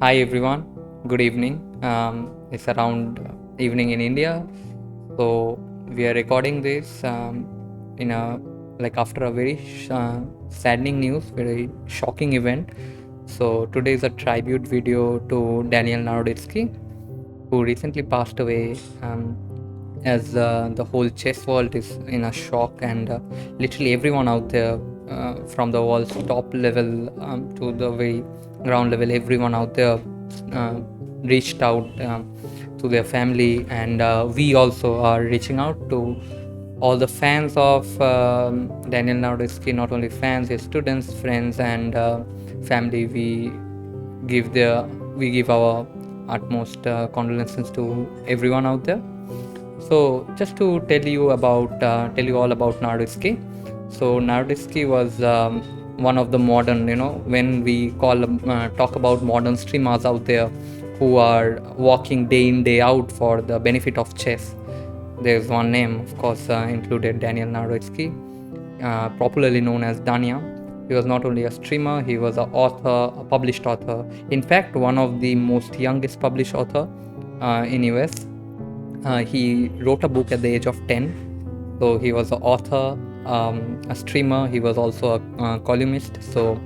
Hi everyone, good evening. It's around evening in India, so we are recording this in a after a very saddening news, very shocking event. So today is a tribute video to Daniel Naroditsky, who recently passed away. As the whole chess world is in a shock, and literally everyone out there, from the world's top level to the very ground level, everyone out there uh, reached out to their family, and we also are reaching out to all the fans of Daniel Naroditsky, not only fans, his students, friends, and family. We give our utmost condolences to everyone out there. So just to tell you all about Naroditsky. So Naroditsky was one of the modern, when we talk about modern streamers out there who are walking day in day out for the benefit of chess. There's one name, of course, included Daniel Naroditsky, popularly known as Danya. He was not only a streamer, he was an author, a published author. In fact, one of the most youngest published author in US. He wrote a book at the age of 10. So he was an author, a streamer. He was also a columnist. So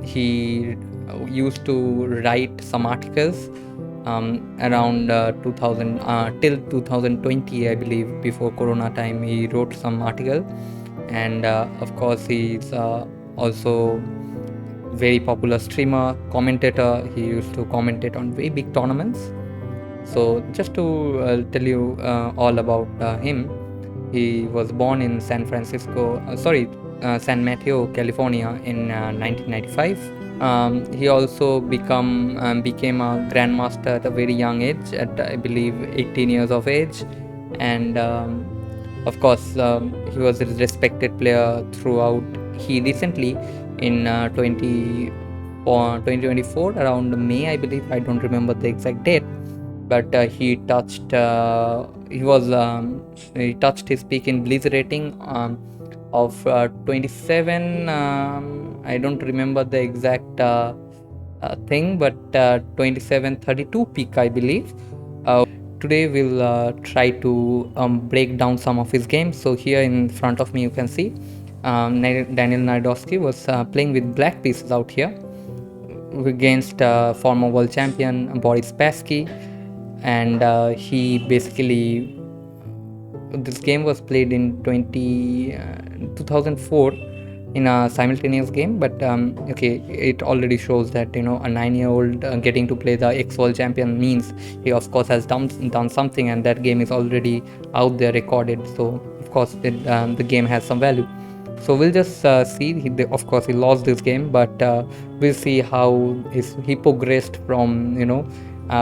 he used to write some articles around 2000 till 2020, I believe, before Corona time. He wrote some article, and of course he's also very popular streamer, commentator. He used to commentate on very big tournaments. So, just to tell you all about him, he was born in San Mateo, California in 1995. He also became a grandmaster at a very young age, at I believe 18 years of age, and of course he was a respected player throughout. He recently in 2024 around May, I believe. I don't remember the exact date, but he touched his peak in Blizz rating of 27. I don't remember the exact thing, but 2732 peak, I believe. Today we'll try to break down some of his games. So here in front of me you can see Daniel Naroditsky was playing with black pieces out here against former world champion Boris Spassky, and he basically, this game was played in 2004 in a simultaneous game, but okay, it already shows that a 9-year-old getting to play the ex-world champion means he of course has done something, and that game is already out there recorded. So of course the game has some value. So we'll just see. Of course, he lost this game, but we'll see how he progressed from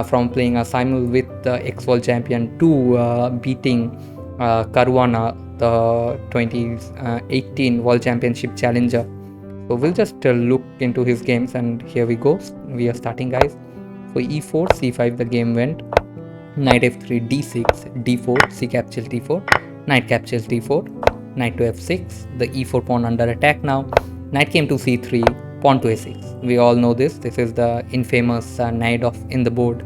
from playing a simul with the ex-world champion to beating Caruana, the 2018 World Championship challenger. So we'll just look into his games, and here we go. We are starting, guys. So e4, c5, the game went. Knight f3, d6, d4, c captures d4, knight captures d4, knight to f6, the e4 pawn under attack now. Knight came to c3, pawn to a6. We all know this. This is the infamous knight of in the board.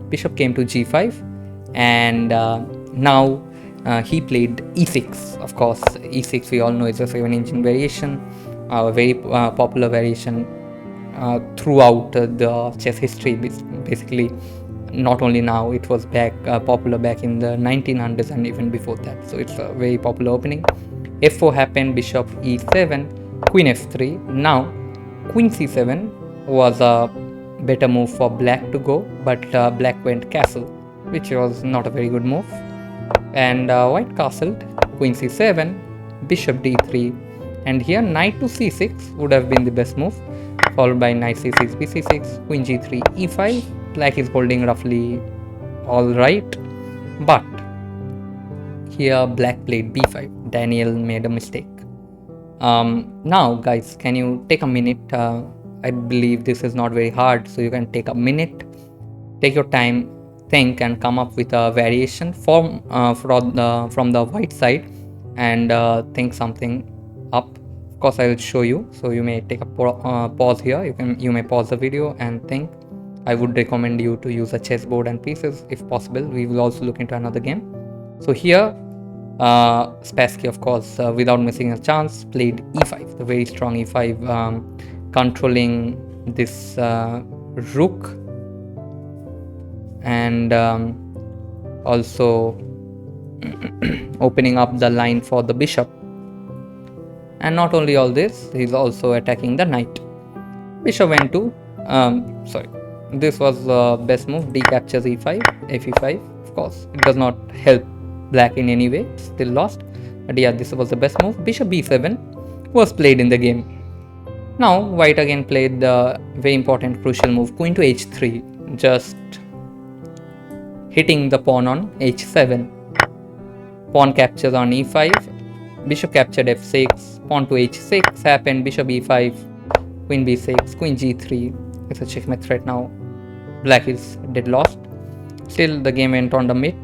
Bishop came to g5, and now he played e6. Of course, e6 we all know is a 7-engine variation, a very popular variation throughout the chess history. Basically, not only now, it was popular back in the 1900s and even before that. So it's a very popular opening. f4 happened, bishop e7, queen f3. Now queen c7 was a better move for black to go, but black went castle, which was not a very good move. And white castled, queen c7, bishop d3, and here knight to c6 would have been the best move, followed by knight c6, bc6, queen g3, e5. Black is holding roughly all right, but here black played b5. Daniel made a mistake. Now guys, can you take a minute? I believe this is not very hard, so you can take a minute, take your time, think, and come up with a variation from the white side, and think something up. Of course, I will show you, so you may take a pause here. You may pause the video and think. I would recommend you to use a chessboard and pieces if possible. We will also look into another game. So here, Spassky, of course, without missing a chance, played e5, the very strong e5, controlling this rook, and also opening up the line for the bishop. And not only all this, he's also attacking the knight. Bishop went to, this was the best move, d captures e5, fe5. Of course, it does not help black in any way, still lost. But yeah, this was the best move. Bishop b7 was played in the game. Now, white again played the very important crucial move, queen to h3, just hitting the pawn on h7. Pawn captures on e5, bishop captured f6, pawn to h6 happened, bishop e5, queen b6, queen g3. It's a checkmate threat now. Black is dead lost. Still, the game went on the mid.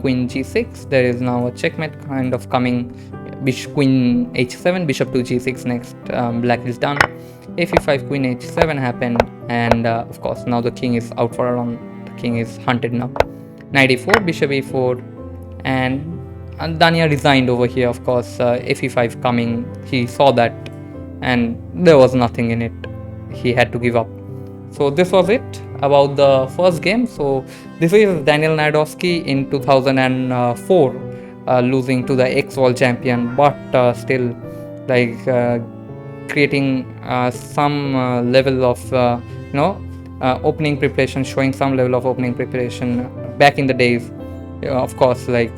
Queen g6. There is now a checkmate kind of coming. Queen h7, bishop to g6 next. Black is done. f5, queen h7 happened, and of course now the king is out for a run. The king is hunted now. Knight e4, bishop e4, and Danya resigned over here. Of course, fe5 coming. He saw that, and there was nothing in it. He had to give up. So this was it about the first game. So this is Daniel Naroditsky in 2004, losing to the ex-world champion, but still like creating some level of opening preparation, showing some level of opening preparation back in the days. Of course, like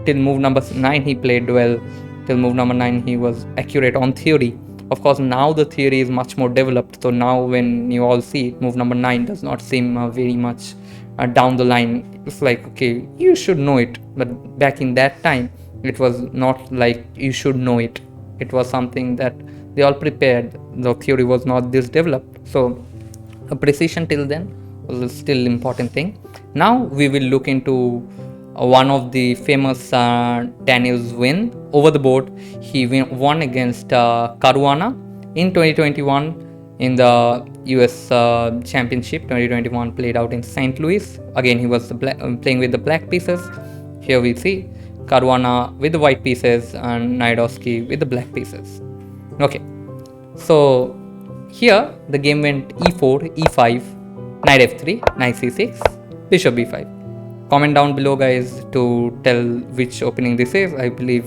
till move number 9 he played well. Till move number 9 he was accurate on theory. Of course, now the theory is much more developed. So now when you all see it, move number 9 does not seem very much down the line. It's like, okay, you should know it. But back in that time, it was not like you should know it. It was something that they all prepared. The theory was not this developed. So precision till then was still important thing. Now we will look into one of the famous Daniel's win over the board. He won against Caruana in 2021 in the US Championship 2021, played out in St. Louis. Again, he was playing with the black pieces. Here we see Caruana with the white pieces and Naroditsky with the black pieces. Okay, so here the game went e4, e5, knight f3, knight c6, bishop b5. Comment down below, guys, to tell which opening this is. I believe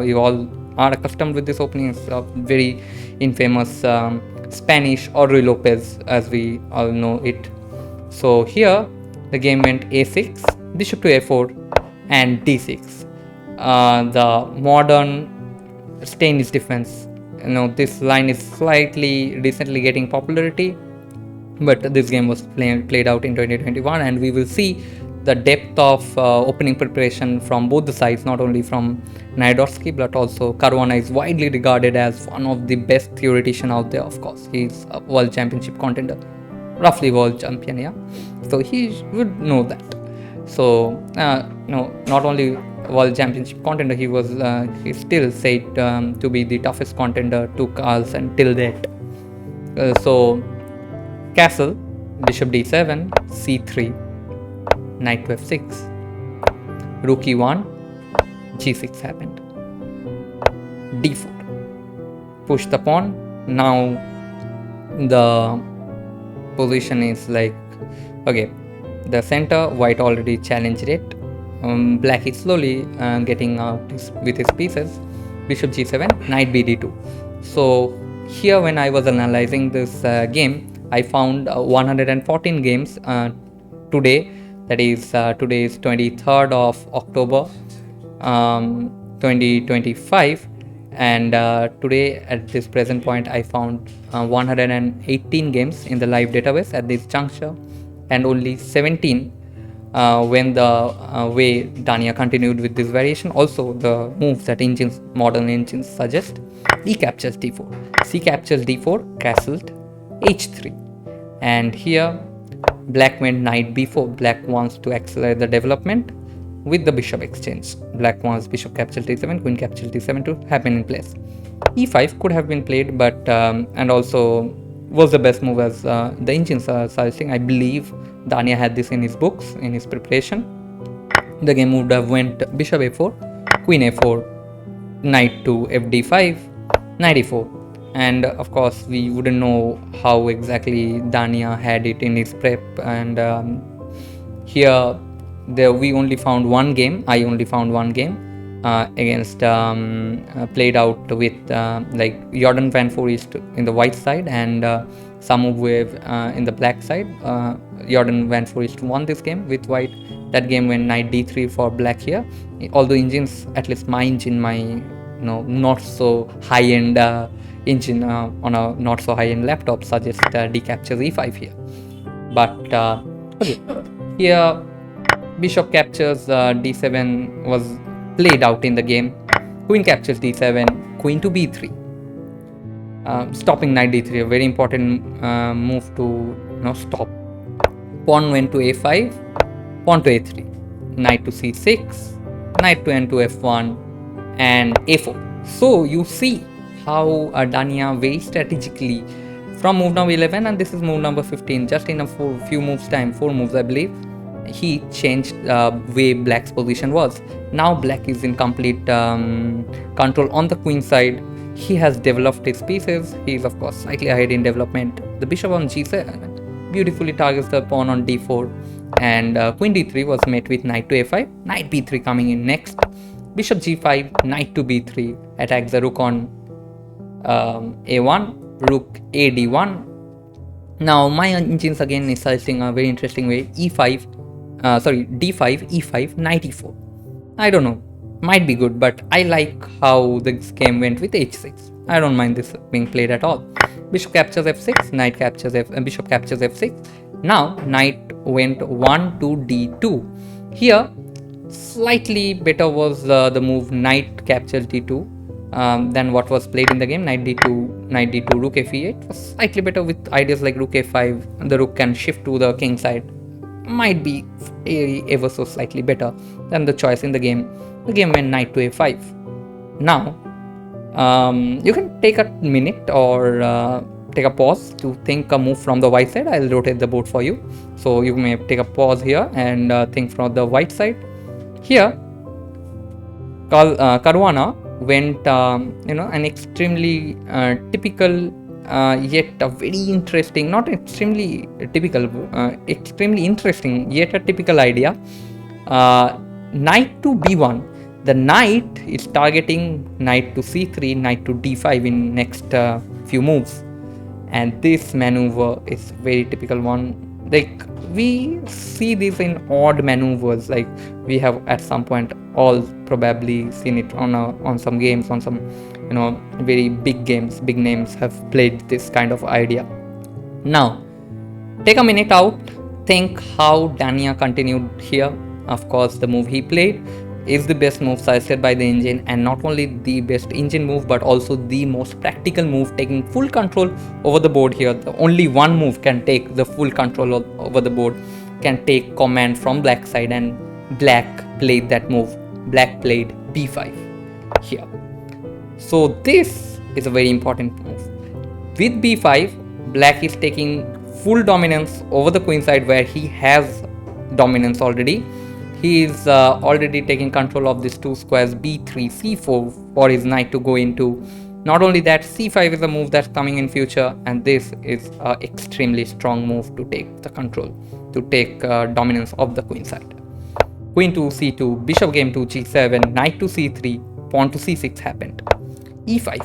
you all are accustomed with this opening. It's a very infamous Spanish Audrey Lopez, as we all know it. So here the game went a6, bishop to a4, and d6. The modern Stainis defense. This line is slightly recently getting popularity, but this game was played out in 2021, and we will see the depth of opening preparation from both the sides, not only from Naroditsky, but also Caruana is widely regarded as one of the best theoretician out there. Of course, he's a world championship contender, roughly world champion, yeah. So he would know that. So not only world championship contender, he was he still said to be the toughest contender to Carlsen till that. So castle, bishop d7, c3, knight to f6, rook e1, g6 happened, d4, push the pawn. Now the position is like, okay, the center, white already challenged it. Black is slowly getting out with his pieces. Bishop g7, knight bd2. So here when I was analyzing this game, I found 114 games today. That is, today is 23rd of October 2025, and today at this present point I found 118 games in the live database at this juncture, and only 17 when the way Danya continued with this variation. Also the moves that modern engines suggest: e captures d4, c captures d4, castled, h3, and here black went knight b4. Black wants to accelerate the development with the bishop exchange. Black wants bishop captures d7, queen captures d7 to happen in place. e5 could have been played, but and also was the best move as the engines are suggesting. I believe Danya had this in his books, in his preparation. The game would have went bishop a4, queen a4, knight to fd5, knight e4. And of course, we wouldn't know how exactly Danya had it in his prep. And here, we only found one game. I only found one game against played out with like Jordan Van Foreest in the white side and Samu Wave in the black side. Jordan Van Foreest won this game with white. That game went knight d3 for black here. Although engines, at least my engine, my not so high-end engine on a not so high-end laptop suggests d captures e5 here. But okay, here bishop captures d7 was played out in the game. Queen captures d7, queen to b3, stopping knight d3, a very important move to stop. Pawn went to a5, pawn to a3, knight to c6, knight to n to f1, and a4. So you see how Danya very strategically from move number 11, and this is move number 15, just in a few moves time, 4 moves I believe, he changed way black's position was. Now black is in complete control on the queen side. He has developed his pieces. He is of course slightly ahead in development. The bishop on g7 beautifully targets the pawn on d4, and queen d3 was met with knight to a5, knight b3 coming in next, bishop g5, knight to b3 attacks the rook on a1, rook a d1. Now my engines again is suggesting a very interesting way, d5, e5, knight e4. I don't know, might be good, but I like how this game went with h6. I don't mind this being played at all. Bishop captures f6, knight captures bishop captures f6. Now knight went 1 to d2. Here slightly better was the move knight captures d2 than what was played in the game. Knight d2, rook f8 was slightly better with ideas like rook a5. The rook can shift to the king side. Might be ever so slightly better than the choice in the game. The game went knight to a5. Now you can take a minute or take a pause to think a move from the white side. I'll rotate the board for you, so you may take a pause here and think from the white side. Here Caruana went an extremely typical yet a very interesting, not extremely typical, extremely interesting yet a typical idea. Knight to b1. The knight is targeting knight to c3, knight to d5 in next few moves, and this maneuver is very typical one. Like we see this in odd maneuvers, like we have at some point all probably seen it on some games, on some very big games. Big names have played this kind of idea. Now take a minute out, think how Danya continued here. Of course, the move he played is the best move suggested by the engine, and not only the best engine move but also the most practical move, taking full control over the board here. The only one move can take the full control over the board, can take command from black side, and black played that move. Black played b5 here. So this is a very important move. With b5, black is taking full dominance over the queen side where he has dominance already. He is already taking control of these two squares b3, c4 for his knight to go into. Not only that, c5 is a move that's coming in future, and this is an extremely strong move to take the control, to take dominance of the queen side. Queen to c2, bishop game to g7, knight to c3, pawn to c6 happened. e5.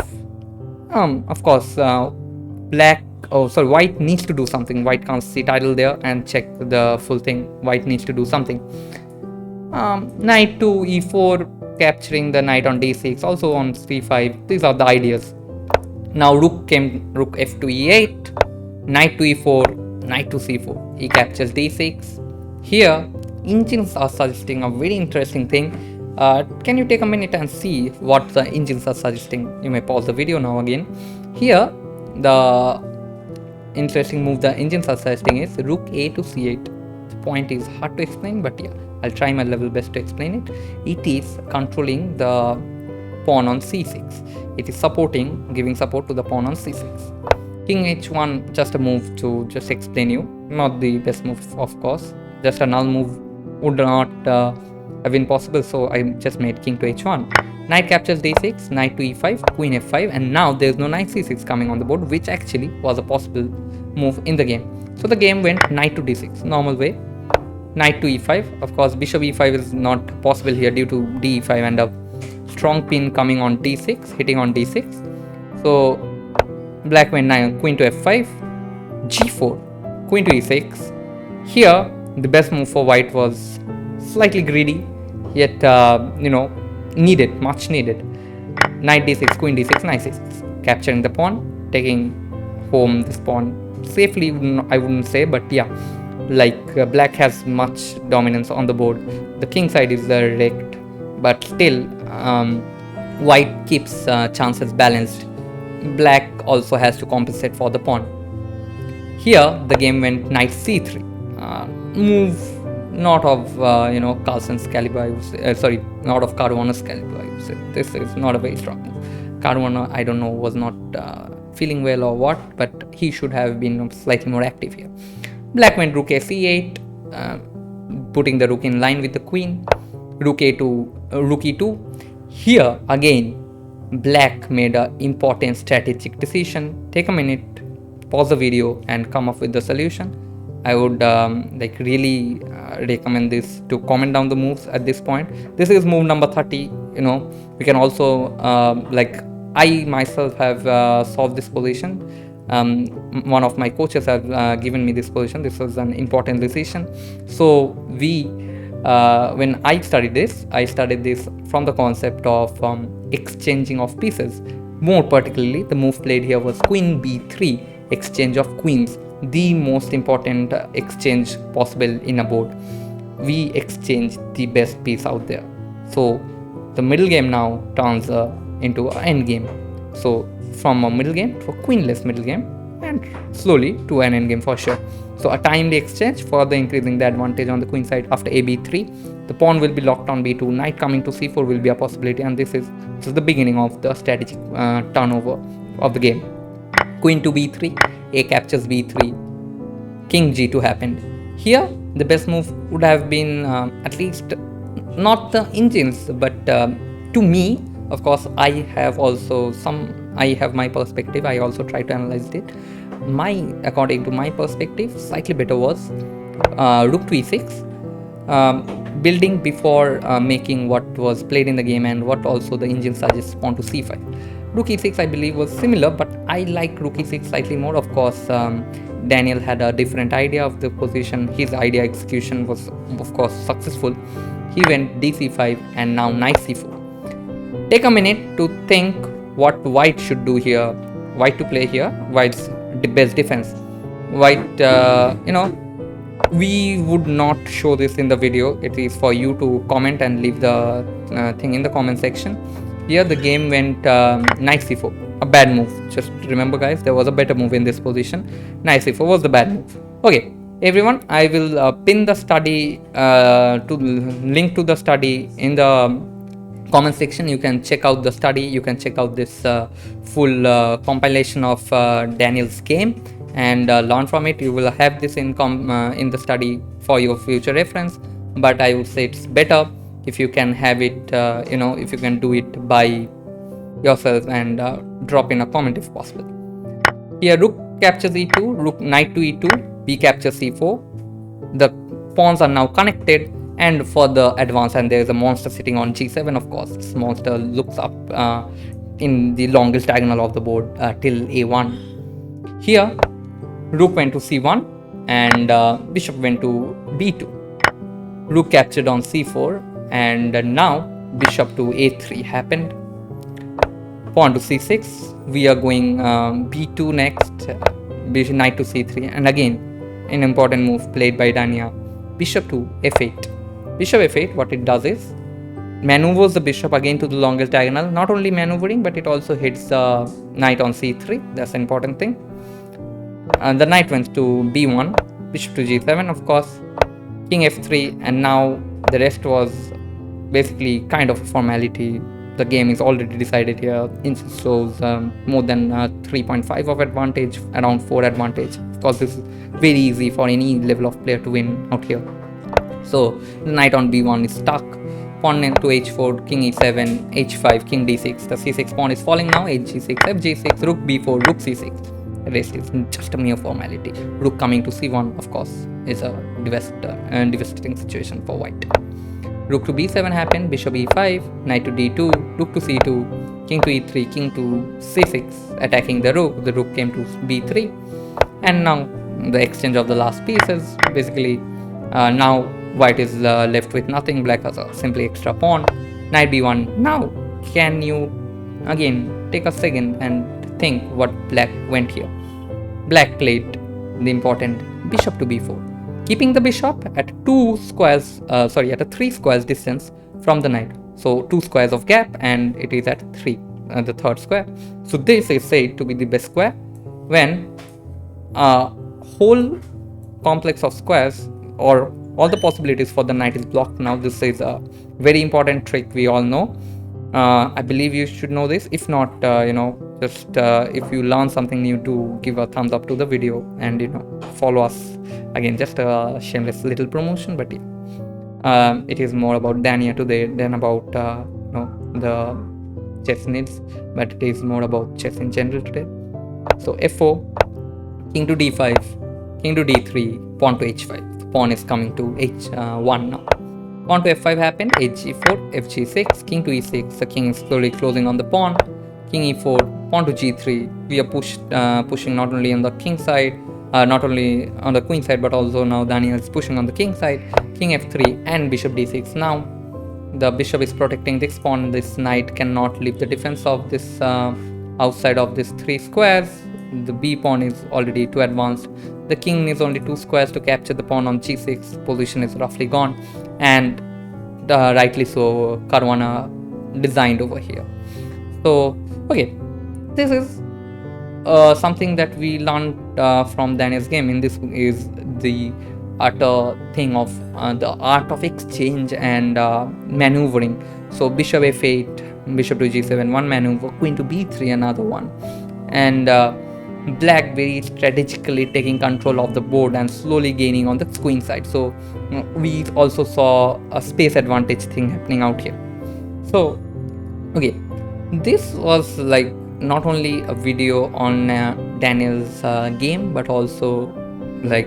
Of course, white needs to do something. White can't sit idle there and check the full thing. White needs to do something. Knight to e4, capturing the knight on d6, also on c5. These are the ideas. Now rook f to e8, knight to e4, knight to c4. He captures d6. Here, engines are suggesting a very interesting thing. Can you take a minute and see what the engines are suggesting? You may pause the video now again. Here, the interesting move the engines are suggesting is rook a to c8. The point is hard to explain, but yeah, I'll try my level best to explain it. It is controlling the pawn on c6. It is giving support to the pawn on c6. King h1, just a move to just explain you. Not the best move, of course. Just a null move would not have been possible, so I just made king to h1. Knight captures d6, knight to e5, queen f5, and now there's no knight c6 coming on the board, which actually was a possible move in the game. So the game went knight to d6, normal way. Knight to e5. Of course, bishop e5 is not possible here due to d5 and a strong pin coming on d6, hitting on d6. So black went queen to f5, g4, queen to e6. Here, the best move for white was slightly greedy, yet needed, much needed. Knight d6, queen d6, knight c6, capturing the pawn, taking home this pawn safely. I wouldn't say, but yeah, like black has much dominance on the board. The king side is wrecked, but still, white keeps chances balanced. Black also has to compensate for the pawn. Here, the game went knight c3. Move not of Carlsen's caliber, I would say. Sorry, not of Caruana's caliber, I would say. This is not a very strong move. Caruana, I don't know, was not feeling well or what, but he should have been slightly more active here. Black went rook a c8, putting the rook in line with the queen. Rook e2. Here again, black made an important strategic decision. Take a minute, pause the video, and come up with the solution. I would really recommend this to comment down the moves at this point. This is move number 30. We can also I myself have solved this position. One of my coaches have given me this position. This was an important decision. So when I studied this from the concept of exchanging of pieces. More particularly, the move played here was queen b3, exchange of queens, the most important exchange possible in a board. We exchange the best piece out there. So the middle game now turns into an end game. So from a middle game to a queenless middle game, and slowly to an end game for sure. So a timely exchange, further increasing the advantage on the queen side. After a b3, the pawn will be locked on b2, knight coming to c4 will be a possibility, and this is the beginning of the strategic turnover of the game. Queen to b3, a captures b3, king g2 happened. Here the best move would have been at least not the engines, but to me, of course, I have my perspective. I also try to analyze it. According to my perspective, slightly better was rook to e6, building before making what was played in the game and what also the engine suggests pawn to c5. Rook e6, I believe, was similar, but I like rook e6 slightly more. Of course, Daniel had a different idea of the position. His idea execution was, of course, successful. He went dc5 and now knight c4. Take a minute to think what white should do here. White to play here. White's the best defense. White, we would not show this in the video. It is for you to comment and leave the thing in the comment section. Here the game went knight c4. A bad move. Just remember, guys, there was a better move in this position. Knight c4 was the bad move. Okay, everyone, I will pin the study link to the study in the comment section. You can check out the study. You can check out this full compilation of Daniel's game and learn from it. You will have this in the study for your future reference, but I would say it's better if you can have it, if you can do it by yourself and drop in a comment if possible. Here rook captures e2, rook knight to e2, b captures c4. The pawns are now connected and further advance, and there is a monster sitting on g7. Of course, this monster looks up in the longest diagonal of the board till a1. Here rook went to c1 and bishop went to b2. Rook captured on c4, and now bishop to a3 happened. Pawn to c6. We are going b2 next. Knight to c3, and again an important move played by Danya. Bishop to f8. Bishop f8, what it does is maneuvers the bishop again to the longest diagonal. Not only maneuvering, but it also hits the knight on c3. That's an important thing. And the knight went to b1, bishop to g7, of course, king f3, and now the rest was basically kind of a formality. the game is already decided here. It shows more than 3.5 of advantage, around 4 advantage. Of course, this is very easy for any level of player to win out here. So the knight on b1 is stuck. Pawn to h4, king e7, h5, king d6. The c6 pawn is falling now. hg6, fg6, rook b4, rook c6. The rest is just a mere formality. Rook coming to c1, of course, is a devastating situation for white. Rook to b7 happened, bishop e5, knight to d2, rook to c2, king to e3, king to c6, attacking the rook. The rook came to b3, and now the exchange of the last piece is basically now white is left with nothing. Black has a simply extra pawn. Knight b1. Now, can you again take a second and think what black went here? Black played the important bishop to b4, keeping the bishop at at a 3 squares distance from the knight. So 2 squares of gap, and it is at 3, the third square. So this is said to be the best square when a whole complex of squares or all the possibilities for the knight is blocked. Now this is a very important trick we all know. I believe you should know this. If not, just if you learn something new, do give a thumbs up to the video and follow us. Again, just a shameless little promotion, but yeah, it is more about Danya today than about the ChessNeeds, but it is more about chess in general today. So f4, king to d5, king to d3, pawn to h5. Pawn is coming to h1 now. Pawn to f5 happened, hg4, fg6, king to e6. The king is slowly closing on the pawn. King e4, pawn to g3. We are pushing not only on the king side, not only on the queen side, but also now Daniel is pushing on the king side. King f3 and bishop d6. Now the bishop is protecting this pawn. This knight cannot leave the defense of this outside of these 3 squares. The b pawn is already too advanced. The king needs only 2 squares to capture the pawn on g6. Position is roughly gone, and rightly so, Caruana designed over here. So okay, this is something that we learned from Daniel's game. In this is the utter thing of the art of exchange and maneuvering. So bishop f8, bishop to g7, one maneuver, queen to b3, another one, and black very strategically taking control of the board and slowly gaining on the queen side. So we also saw a space advantage thing happening out here. So okay, this was like not only a video on Daniel's game, but also like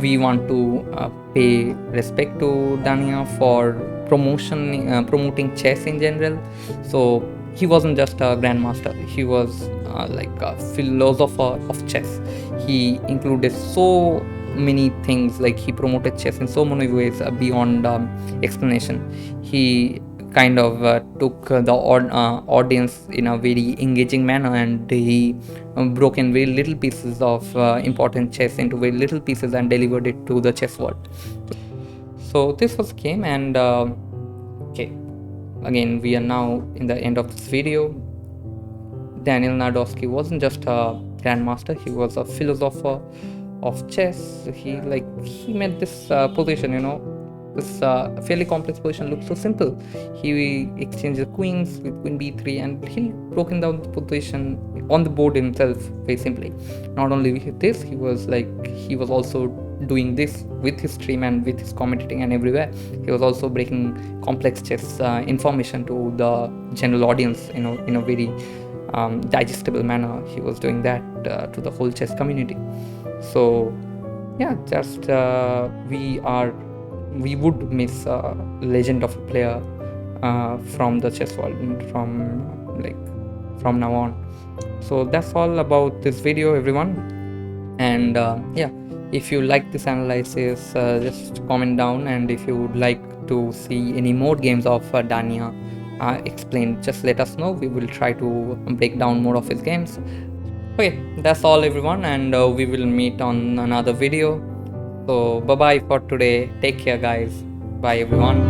we want to pay respect to Danya for promoting chess in general. So he wasn't just a grandmaster, he was like a philosopher of chess. He included so many things, like he promoted chess in so many ways beyond explanation. He kind of took the audience in a very engaging manner, and he broke in very little pieces of important chess into very little pieces and delivered it to the chess world. So this was the game, and okay, again we are now in the end of this video. Daniel Naroditsky wasn't just a grandmaster, he was a philosopher of chess. He made this position, this fairly complex position look so simple. He exchanged the queens with queen b3, and he broken down the position on the board himself very simply. Not only with this, he was also doing this with his stream and with his commentating and everywhere. He was also breaking complex chess information to the general audience, in a very digestible manner. He was doing that to the whole chess community. So yeah, just we would miss a legend of a player from the chess world from now on. So that's all about this video, everyone. And yeah, if you like this analysis, just comment down, and if you would like to see any more games of Danya explained, just let us know. We will try to break down more of his games. Okay, that's all, everyone, and we will meet on another video. So bye bye for today. Take care, guys. Bye, everyone.